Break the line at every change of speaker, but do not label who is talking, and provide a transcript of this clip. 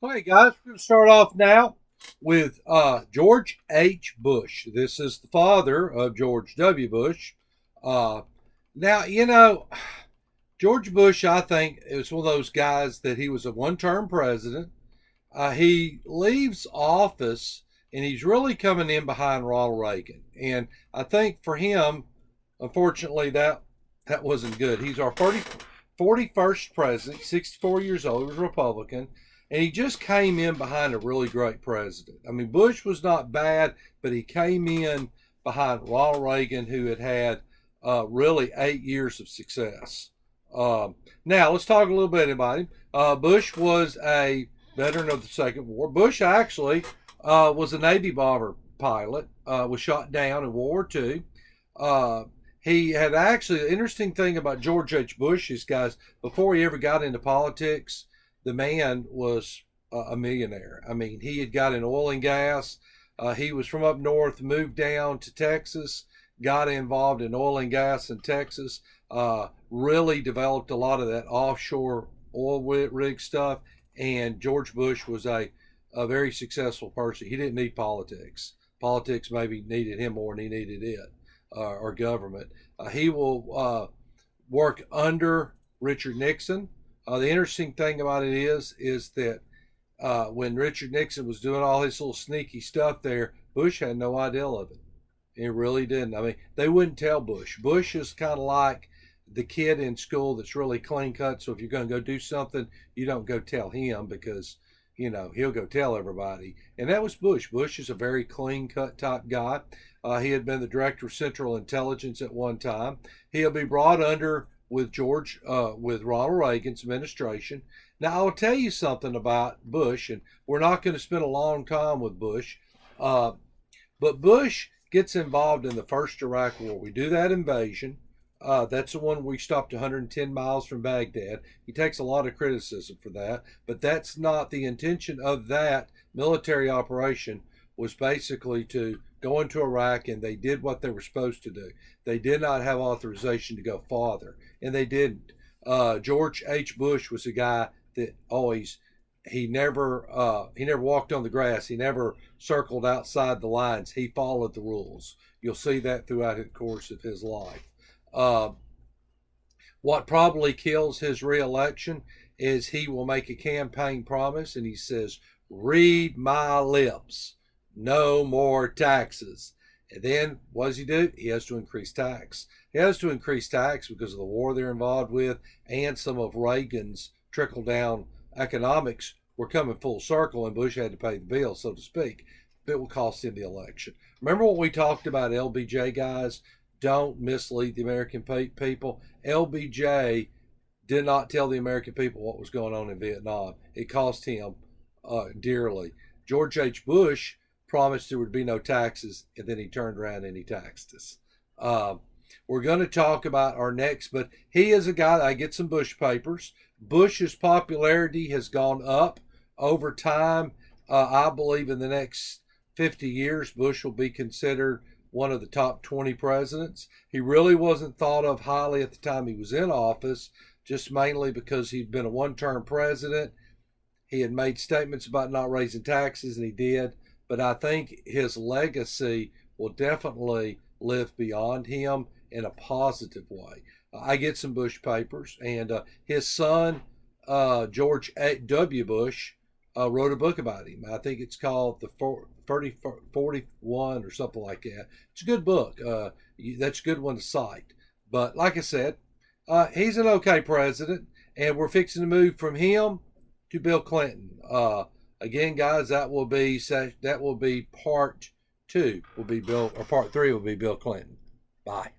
All right, guys, we're going to start off now with George H. Bush. This is the father of George W. Bush. Uh, now, George Bush, I think, is one of those guys that he was a one term president. He leaves office and he's really coming in behind Ronald Reagan. And I think for him, unfortunately, that wasn't good. He's our 41st president, 64 years old, he was a Republican, and he just came in behind a really great president. I mean, Bush was not bad, but he came in behind Ronald Reagan, who had really 8 years of success. Now, let's talk a little bit about him. Bush was a veteran of the Second War. Bush actually was a Navy bomber pilot, was shot down in World War II. He had actually, the interesting thing about George H. Bush is, guys, before he ever got into politics, the man was a millionaire. I mean, he had got in oil and gas. He was from up north, moved down to Texas, got involved in oil and gas in Texas, really developed a lot of that offshore oil rig stuff. And George Bush was a very successful person. He didn't need politics. Politics maybe needed him more than he needed it, or government. He will work under Richard Nixon. The interesting thing about it is that when Richard Nixon was doing all his little sneaky stuff there, Bush had no idea of it. He really didn't. I mean, they wouldn't tell Bush. Bush is kind of like the kid in school that's really clean cut. So if you're going to go do something, you don't go tell him because, he'll go tell everybody. And that was Bush. Bush is a very clean cut type guy. He had been the director of Central Intelligence at one time. He'll be brought under with with Ronald Reagan's administration. Now, I'll tell you something about Bush, and we're not going to spend a long time with Bush, but Bush gets involved in the first Iraq War. We do that invasion. That's the one we stopped 110 miles from Baghdad. He takes a lot of criticism for that, but that's not the intention of that military operation. Was basically to go into Iraq, and they did what they were supposed to do. They did not have authorization to go farther, and they didn't. George H. Bush was a guy that he never walked on the grass. He never circled outside the lines. He followed the rules. You'll see that throughout the course of his life. What probably kills his reelection is he will make a campaign promise, and he says, "Read my lips. No more taxes." And then what does he do? He has to increase tax. He has to increase tax because of the war they're involved with, and some of Reagan's trickle down economics were coming full circle, and Bush had to pay the bill, so to speak. It will cost him the election. Remember what we talked about LBJ, guys? Don't mislead the American people. LBJ did not tell the American people what was going on in Vietnam. It cost him dearly. George H. Bush promised there would be no taxes, and then he turned around and he taxed us. We're going to talk about our next, but he is a guy that I get some Bush papers. Bush's popularity has gone up over time. I believe in the next 50 years, Bush will be considered one of the top 20 presidents. He really wasn't thought of highly at the time he was in office, just mainly because he'd been a one-term president. He had made statements about not raising taxes, and he did. But I think his legacy will definitely live beyond him in a positive way. I get some Bush papers, and his son, George W. Bush, wrote a book about him. I think it's called The 41 or something like that. It's a good book. That's a good one to cite. But like I said, he's an okay president, and we're fixing to move from him to Bill Clinton. Again, guys, that will be part 2. Will be Bill, or part 3 will be Bill Clinton. Bye.